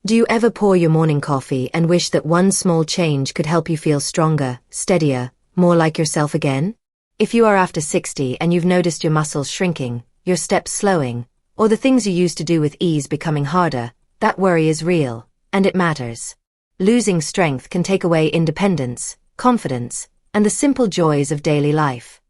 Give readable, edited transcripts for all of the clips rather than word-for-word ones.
Do you ever pour your morning coffee and wish that one small change could help you feel stronger, steadier, more like yourself again? If you are after 60 and you've noticed your muscles shrinking, your steps slowing, or the things you used to do with ease becoming harder, that worry is real, and it matters. Losing strength can take away independence, confidence, and the simple joys of daily life.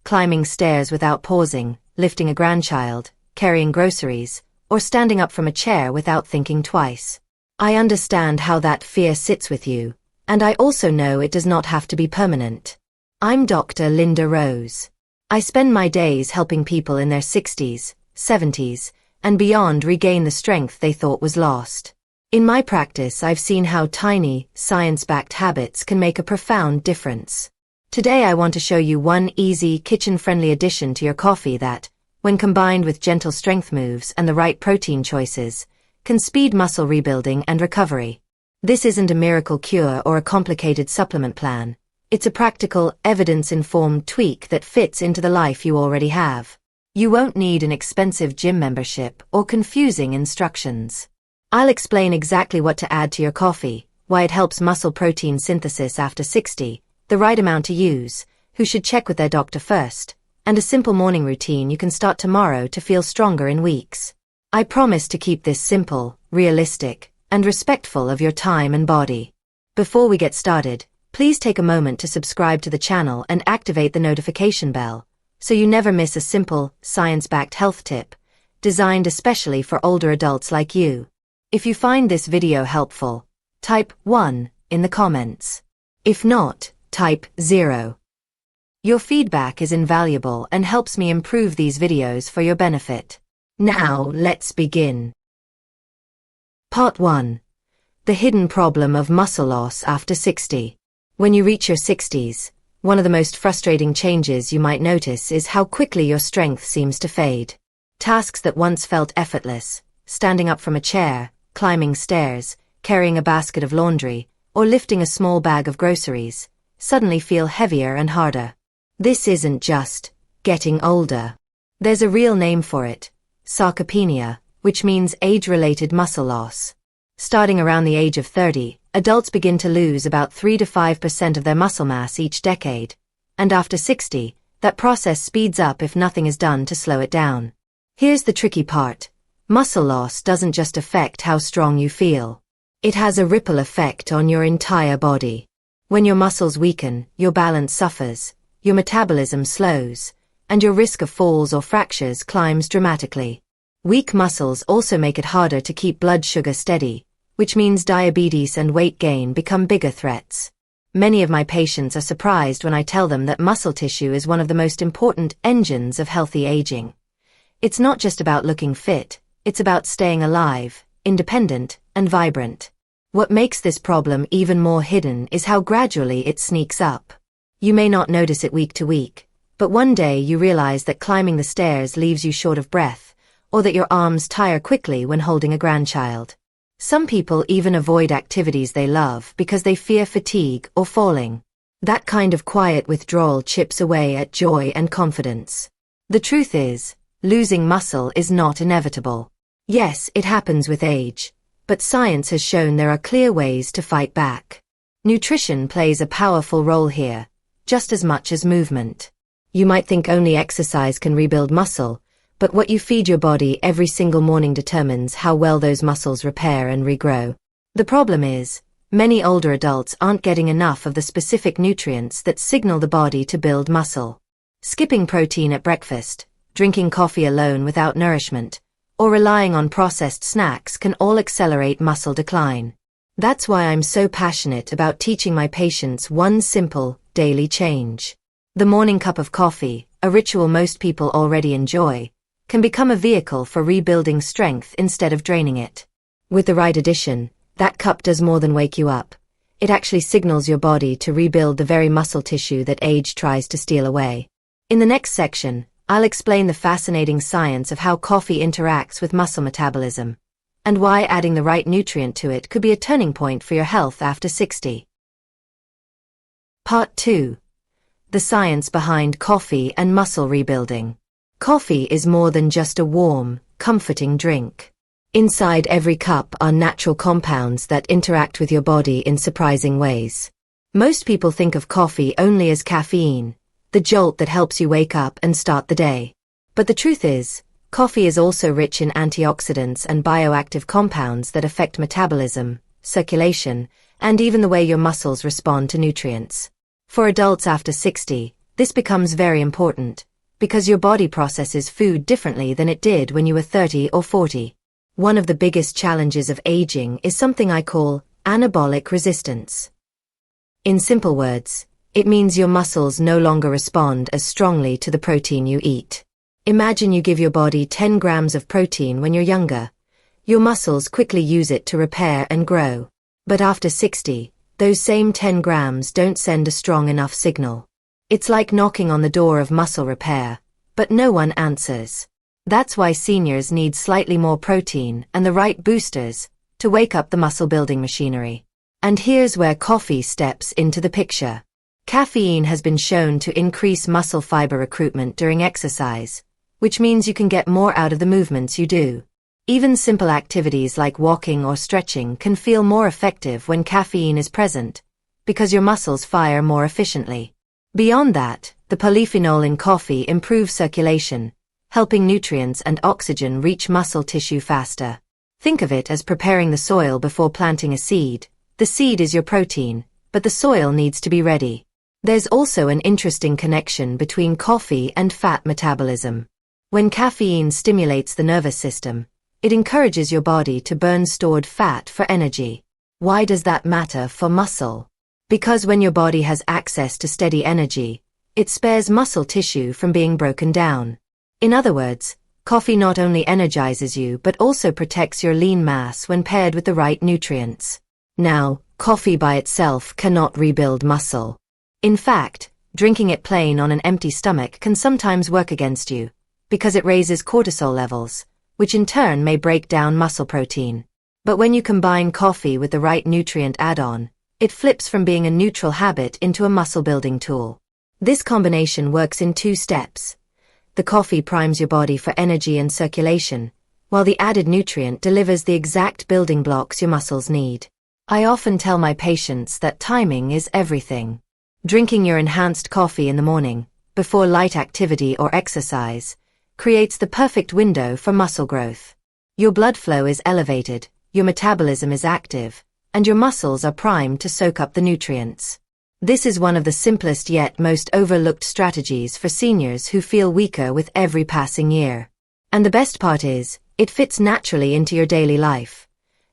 Climbing stairs without pausing, lifting a grandchild, carrying groceries, or standing up from a chair without thinking twice. I understand how that fear sits with you, and I also know it does not have to be permanent. I'm Dr. Linda Rose. I spend my days helping people in their 60s, 70s, and beyond regain the strength they thought was lost. In my practice, I've seen how tiny, science-backed habits can make a profound difference. Today I want to show you one easy, kitchen-friendly addition to your coffee that, when combined with gentle strength moves and the right protein choices, can speed muscle rebuilding and recovery. This isn't a miracle cure or a complicated supplement plan. It's a practical, evidence-informed tweak that fits into the life you already have. You won't need an expensive gym membership or confusing instructions. I'll explain exactly what to add to your coffee, why it helps muscle protein synthesis after 60, the right amount to use, who should check with their doctor first, and a simple morning routine you can start tomorrow to feel stronger in weeks. I promise to keep this simple, realistic, and respectful of your time and body. Before we get started, please take a moment to subscribe to the channel and activate the notification bell, so you never miss a simple, science-backed health tip, designed especially for older adults like you. If you find this video helpful, type 1 in the comments. If not, type 0. Your feedback is invaluable and helps me improve these videos for your benefit. Now, let's begin. Part 1. The hidden problem of muscle loss after 60. When you reach your 60s, one of the most frustrating changes you might notice is how quickly your strength seems to fade. Tasks that once felt effortless, standing up from a chair, climbing stairs, carrying a basket of laundry, or lifting a small bag of groceries, suddenly feel heavier and harder. This isn't just getting older. There's a real name for it, sarcopenia, which means age-related muscle loss. Starting around the age of 30, adults begin to lose about 3 to 5% of their muscle mass each decade, and after 60, that process speeds up if nothing is done to slow it down. Here's the tricky part. Muscle loss doesn't just affect how strong you feel. It has a ripple effect on your entire body. When your muscles weaken, your balance suffers, your metabolism slows, and your risk of falls or fractures climbs dramatically. Weak muscles also make it harder to keep blood sugar steady, which means diabetes and weight gain become bigger threats. Many of my patients are surprised when I tell them that muscle tissue is one of the most important engines of healthy aging. It's not just about looking fit, it's about staying alive, independent, and vibrant. What makes this problem even more hidden is how gradually it sneaks up. You may not notice it week to week, but one day you realize that climbing the stairs leaves you short of breath, or that your arms tire quickly when holding a grandchild. Some people even avoid activities they love because they fear fatigue or falling. That kind of quiet withdrawal chips away at joy and confidence. The truth is, losing muscle is not inevitable. Yes, it happens with age, but science has shown there are clear ways to fight back. Nutrition plays a powerful role here, just as much as movement. You might think only exercise can rebuild muscle, but what you feed your body every single morning determines how well those muscles repair and regrow. The problem is, many older adults aren't getting enough of the specific nutrients that signal the body to build muscle. Skipping protein at breakfast, drinking coffee alone without nourishment, or relying on processed snacks can all accelerate muscle decline. That's why I'm so passionate about teaching my patients one simple, daily change. The morning cup of coffee, a ritual most people already enjoy, can become a vehicle for rebuilding strength instead of draining it. With the right addition, that cup does more than wake you up. It actually signals your body to rebuild the very muscle tissue that age tries to steal away. In the next section, I'll explain the fascinating science of how coffee interacts with muscle metabolism, and why adding the right nutrient to it could be a turning point for your health after 60. Part 2. The science behind coffee and muscle rebuilding. Coffee is more than just a warm, comforting drink. Inside every cup are natural compounds that interact with your body in surprising ways. Most people think of coffee only as caffeine, the jolt that helps you wake up and start the day. But the truth is, coffee is also rich in antioxidants and bioactive compounds that affect metabolism, circulation, and even the way your muscles respond to nutrients. For adults after 60, this becomes very important, because your body processes food differently than it did when you were 30 or 40. One of the biggest challenges of aging is something I call anabolic resistance. In simple words, it means your muscles no longer respond as strongly to the protein you eat. Imagine you give your body 10 grams of protein when you're younger. Your muscles quickly use it to repair and grow. But after 60, those same 10 grams don't send a strong enough signal. It's like knocking on the door of muscle repair, but no one answers. That's why seniors need slightly more protein and the right boosters to wake up the muscle-building machinery. And here's where coffee steps into the picture. Caffeine has been shown to increase muscle fiber recruitment during exercise, which means you can get more out of the movements you do. Even simple activities like walking or stretching can feel more effective when caffeine is present, because your muscles fire more efficiently. Beyond that, the polyphenol in coffee improves circulation, helping nutrients and oxygen reach muscle tissue faster. Think of it as preparing the soil before planting a seed. The seed is your protein, but the soil needs to be ready. There's also an interesting connection between coffee and fat metabolism. When caffeine stimulates the nervous system, it encourages your body to burn stored fat for energy. Why does that matter for muscle? Because when your body has access to steady energy, it spares muscle tissue from being broken down. In other words, coffee not only energizes you but also protects your lean mass when paired with the right nutrients. Now, coffee by itself cannot rebuild muscle. In fact, drinking it plain on an empty stomach can sometimes work against you, because it raises cortisol levels, which in turn may break down muscle protein. But when you combine coffee with the right nutrient add-on, it flips from being a neutral habit into a muscle-building tool. This combination works in 2 steps. The coffee primes your body for energy and circulation, while the added nutrient delivers the exact building blocks your muscles need. I often tell my patients that timing is everything. Drinking your enhanced coffee in the morning, before light activity or exercise, creates the perfect window for muscle growth. Your blood flow is elevated, your metabolism is active, and your muscles are primed to soak up the nutrients. This is one of the simplest yet most overlooked strategies for seniors who feel weaker with every passing year. And the best part is, it fits naturally into your daily life.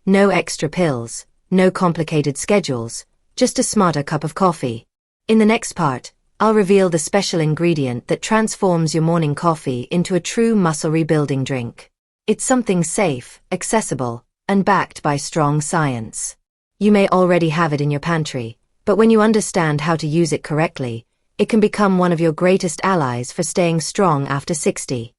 No extra pills, no complicated schedules, just a smarter cup of coffee. In the next part, I'll reveal the special ingredient that transforms your morning coffee into a true muscle rebuilding drink. It's something safe, accessible, and backed by strong science. You may already have it in your pantry, but when you understand how to use it correctly, it can become one of your greatest allies for staying strong after 60.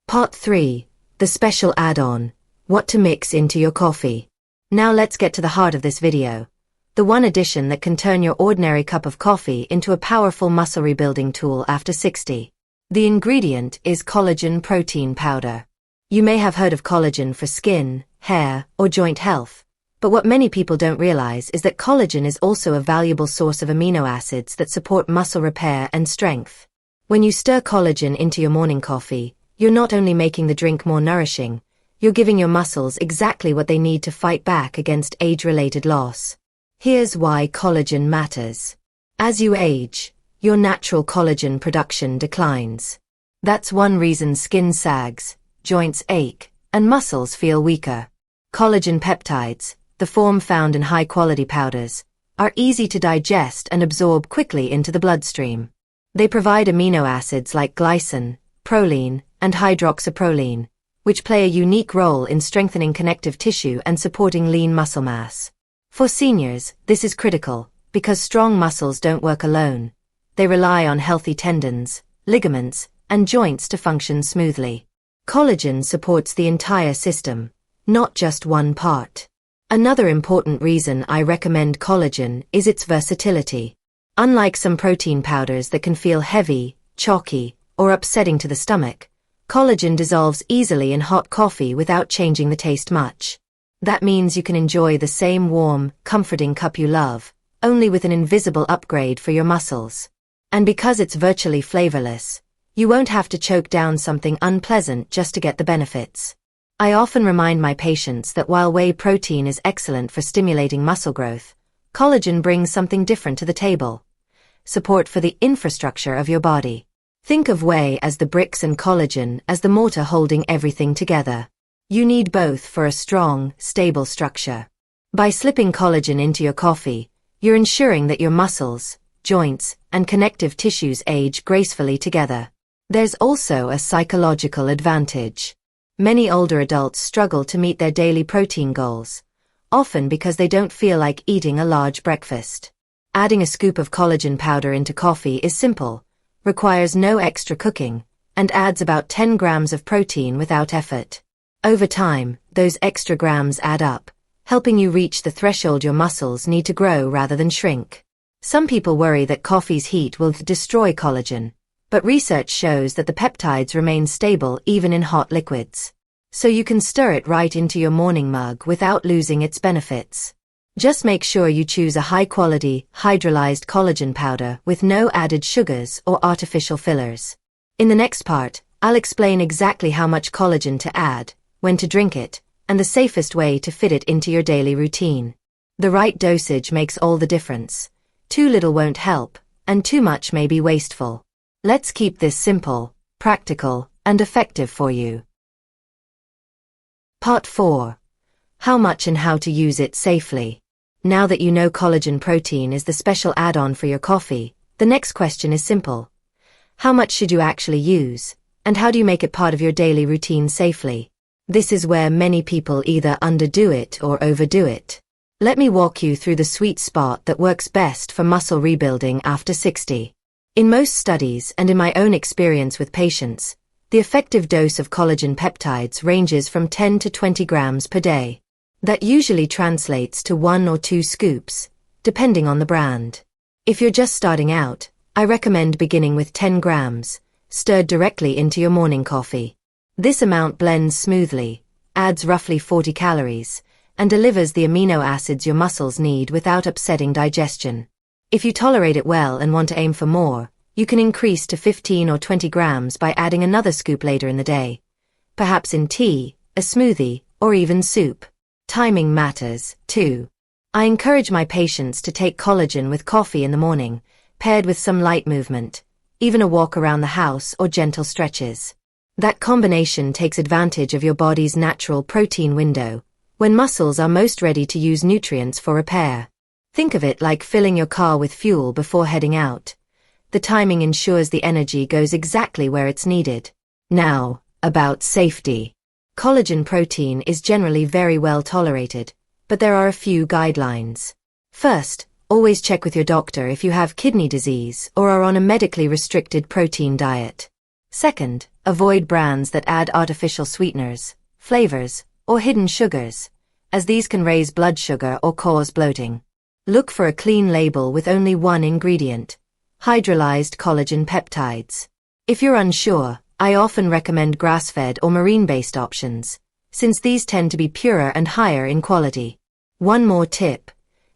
Part 3. The special add-on. What to mix into your coffee. Now let's get to the heart of this video. The one addition that can turn your ordinary cup of coffee into a powerful muscle rebuilding tool after 60. The ingredient is collagen protein powder. You may have heard of collagen for skin, hair, or joint health. But what many people don't realize is that collagen is also a valuable source of amino acids that support muscle repair and strength. When you stir collagen into your morning coffee, you're not only making the drink more nourishing, you're giving your muscles exactly what they need to fight back against age-related loss. Here's why collagen matters. As you age, your natural collagen production declines. That's one reason skin sags, joints ache, and muscles feel weaker. Collagen peptides, the form found in high-quality powders, are easy to digest and absorb quickly into the bloodstream. They provide amino acids like glycine, proline, and hydroxyproline, which play a unique role in strengthening connective tissue and supporting lean muscle mass. For seniors, this is critical, because strong muscles don't work alone. They rely on healthy tendons, ligaments, and joints to function smoothly. Collagen supports the entire system, not just one part. Another important reason I recommend collagen is its versatility. Unlike some protein powders that can feel heavy, chalky, or upsetting to the stomach, Collagen dissolves easily in hot coffee without changing the taste much. That means you can enjoy the same warm, comforting cup you love, only with an invisible upgrade for your muscles. And because it's virtually flavorless, you won't have to choke down something unpleasant just to get the benefits. I often remind my patients that while whey protein is excellent for stimulating muscle growth, collagen brings something different to the table. Support for the infrastructure of your body. Think of whey as the bricks and collagen as the mortar holding everything together. You need both for a strong, stable structure. By slipping collagen into your coffee, you're ensuring that your muscles, joints, and connective tissues age gracefully together. There's also a psychological advantage. Many older adults struggle to meet their daily protein goals, often because they don't feel like eating a large breakfast. Adding a scoop of collagen powder into coffee is simple, requires no extra cooking, and adds about 10 grams of protein without effort. Over time, those extra grams add up, helping you reach the threshold your muscles need to grow rather than shrink. Some people worry that coffee's heat will destroy collagen, but research shows that the peptides remain stable even in hot liquids. So you can stir it right into your morning mug without losing its benefits. Just make sure you choose a high-quality, hydrolyzed collagen powder with no added sugars or artificial fillers. In the next part, I'll explain exactly how much collagen to add, when to drink it, and the safest way to fit it into your daily routine. The right dosage makes all the difference. Too little won't help, and too much may be wasteful. Let's keep this simple, practical, and effective for you. Part 4. How much and how to use it safely. Now that you know collagen protein is the special add-on for your coffee, the next question is simple. How much should you actually use, and how do you make it part of your daily routine safely? This is where many people either underdo it or overdo it. Let me walk you through the sweet spot that works best for muscle rebuilding after 60. In most studies and in my own experience with patients, the effective dose of collagen peptides ranges from 10 to 20 grams per day. That usually translates to 1 or 2 scoops, depending on the brand. If you're just starting out, I recommend beginning with 10 grams, stirred directly into your morning coffee. This amount blends smoothly, adds roughly 40 calories, and delivers the amino acids your muscles need without upsetting digestion. If you tolerate it well and want to aim for more, you can increase to 15 or 20 grams by adding another scoop later in the day, perhaps in tea, a smoothie, or even soup. Timing matters, too. I encourage my patients to take collagen with coffee in the morning, paired with some light movement, even a walk around the house or gentle stretches. That combination takes advantage of your body's natural protein window, when muscles are most ready to use nutrients for repair. Think of it like filling your car with fuel before heading out. The timing ensures the energy goes exactly where it's needed. Now, about safety. Collagen protein is generally very well tolerated, but there are a few guidelines. First, always check with your doctor if you have kidney disease or are on a medically restricted protein diet. Second, avoid brands that add artificial sweeteners, flavors, or hidden sugars, as these can raise blood sugar or cause bloating. Look for a clean label with only one ingredient: hydrolyzed collagen peptides. If you're unsure, I often recommend grass-fed or marine-based options, since these tend to be purer and higher in quality. One more tip: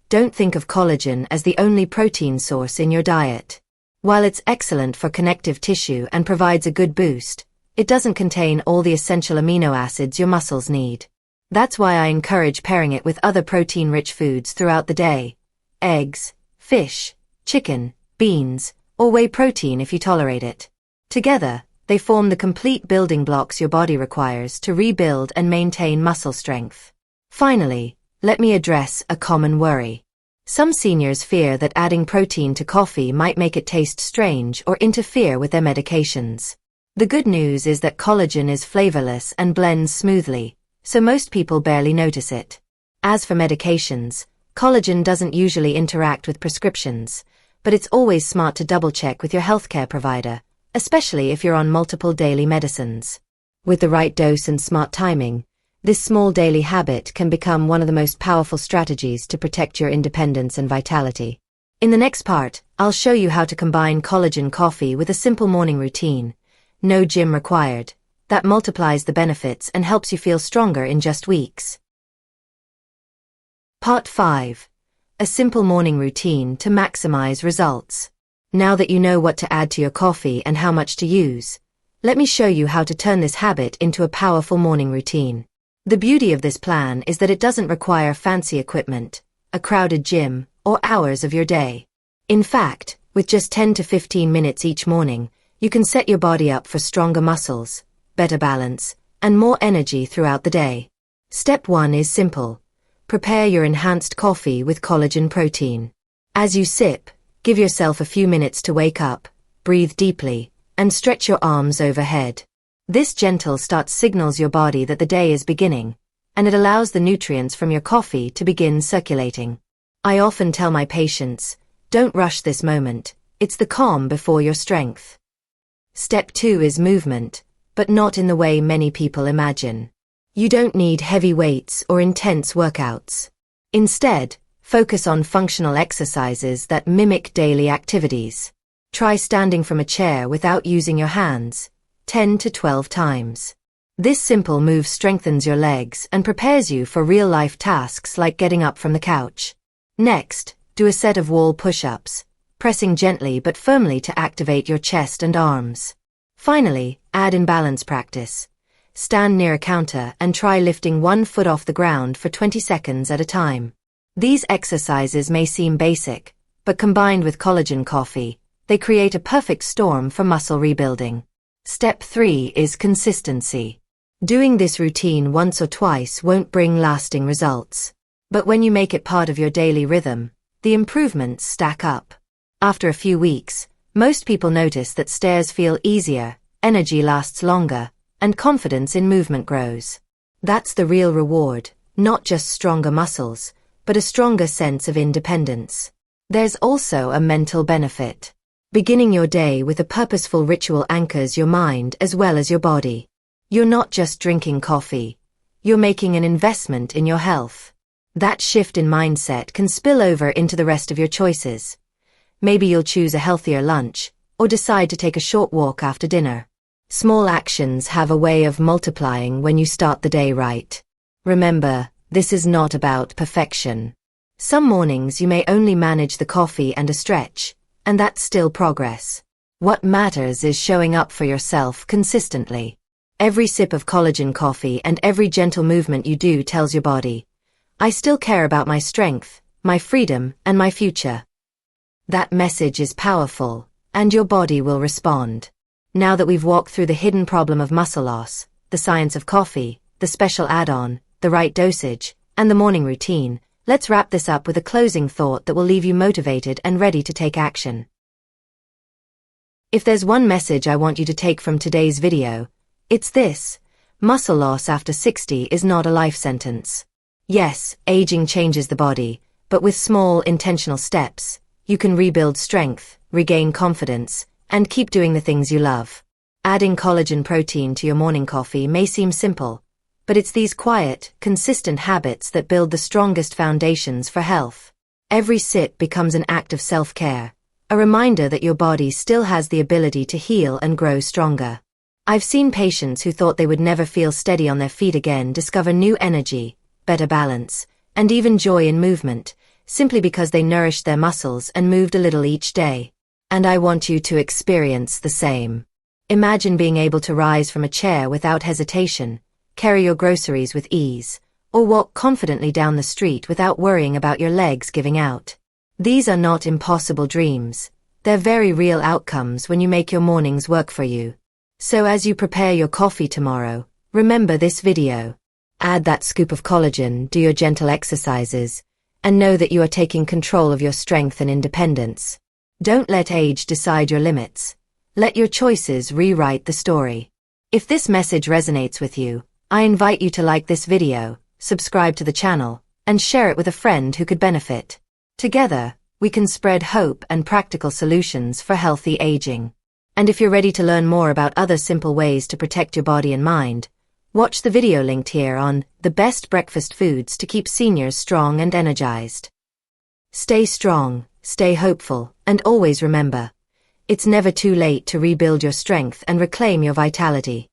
don't think of collagen as the only protein source in your diet. While it's excellent for connective tissue and provides a good boost, it doesn't contain all the essential amino acids your muscles need. That's why I encourage pairing it with other protein-rich foods throughout the day: eggs, fish, chicken, beans, or whey protein if you tolerate it. Together, they form the complete building blocks your body requires to rebuild and maintain muscle strength. Finally, let me address a common worry. Some seniors fear that adding protein to coffee might make it taste strange or interfere with their medications. The good news is that collagen is flavorless and blends smoothly, so most people barely notice it. As for medications, collagen doesn't usually interact with prescriptions, but it's always smart to double-check with your healthcare provider, especially if you're on multiple daily medicines. With the right dose and smart timing, this small daily habit can become one of the most powerful strategies to protect your independence and vitality. In the next part, I'll show you how to combine collagen coffee with a simple morning routine. No gym required, That multiplies the benefits and helps you feel stronger in just weeks. Part 5. A simple morning routine to maximize results. Now that you know what to add to your coffee and how much to use, let me show you how to turn this habit into a powerful morning routine. The beauty of this plan is that it doesn't require fancy equipment, a crowded gym, or hours of your day. In fact, with just 10 to 15 minutes each morning, you can set your body up for stronger muscles, better balance, and more energy throughout the day. Step 1 is simple. Prepare your enhanced coffee with collagen protein. As you sip, give yourself a few minutes to wake up, breathe deeply, and stretch your arms overhead. This gentle start signals your body that the day is beginning, and it allows the nutrients from your coffee to begin circulating. I often tell my patients, don't rush this moment, it's the calm before your strength. Step 2 is movement, but not in the way many people imagine. You don't need heavy weights or intense workouts. Instead, focus on functional exercises that mimic daily activities. Try standing from a chair without using your hands, 10 to 12 times. This simple move strengthens your legs and prepares you for real-life tasks like getting up from the couch. Next, do a set of wall push-ups, pressing gently but firmly to activate your chest and arms. Finally, add in balance practice. Stand near a counter and try lifting one foot off the ground for 20 seconds at a time. These exercises may seem basic, but combined with collagen coffee, they create a perfect storm for muscle rebuilding. Step 3 is consistency. Doing this routine once or twice won't bring lasting results. But when you make it part of your daily rhythm, the improvements stack up. After a few weeks, most people notice that stairs feel easier, energy lasts longer, and confidence in movement grows. That's the real reward, not just stronger muscles, but a stronger sense of independence. There's also a mental benefit. Beginning your day with a purposeful ritual anchors your mind as well as your body. You're not just drinking coffee. You're making an investment in your health. That shift in mindset can spill over into the rest of your choices. Maybe you'll choose a healthier lunch, or decide to take a short walk after dinner. Small actions have a way of multiplying when you start the day right. Remember, this is not about perfection. Some mornings you may only manage the coffee and a stretch, and that's still progress. What matters is showing up for yourself consistently. Every sip of collagen coffee and every gentle movement you do tells your body, I still care about my strength, my freedom, and my future. That message is powerful, and your body will respond. Now that we've walked through the hidden problem of muscle loss, the science of coffee, the special add-on, the right dosage, and the morning routine, let's wrap this up with a closing thought that will leave you motivated and ready to take action. If there's one message I want you to take from today's video, it's this: muscle loss after 60 is not a life sentence. Yes, aging changes the body, but with small, intentional steps, you can rebuild strength, regain confidence, and keep doing the things you love. Adding collagen protein to your morning coffee may seem simple, but it's these quiet, consistent habits that build the strongest foundations for health. Every sip becomes an act of self-care, a reminder that your body still has the ability to heal and grow stronger. I've seen patients who thought they would never feel steady on their feet again discover new energy, better balance, and even joy in movement, simply because they nourished their muscles and moved a little each day. And I want you to experience the same. Imagine being able to rise from a chair without hesitation, carry your groceries with ease, or walk confidently down the street without worrying about your legs giving out. These are not impossible dreams. They're very real outcomes when you make your mornings work for you. So as you prepare your coffee tomorrow, remember this video. Add that scoop of collagen, do your gentle exercises, and know that you are taking control of your strength and independence. Don't let age decide your limits. Let your choices rewrite the story. If this message resonates with you, I invite you to like this video, subscribe to the channel, and share it with a friend who could benefit. Together, we can spread hope and practical solutions for healthy aging. And if you're ready to learn more about other simple ways to protect your body and mind, watch the video linked here on the best breakfast foods to keep seniors strong and energized. Stay strong, stay hopeful, and always remember, it's never too late to rebuild your strength and reclaim your vitality.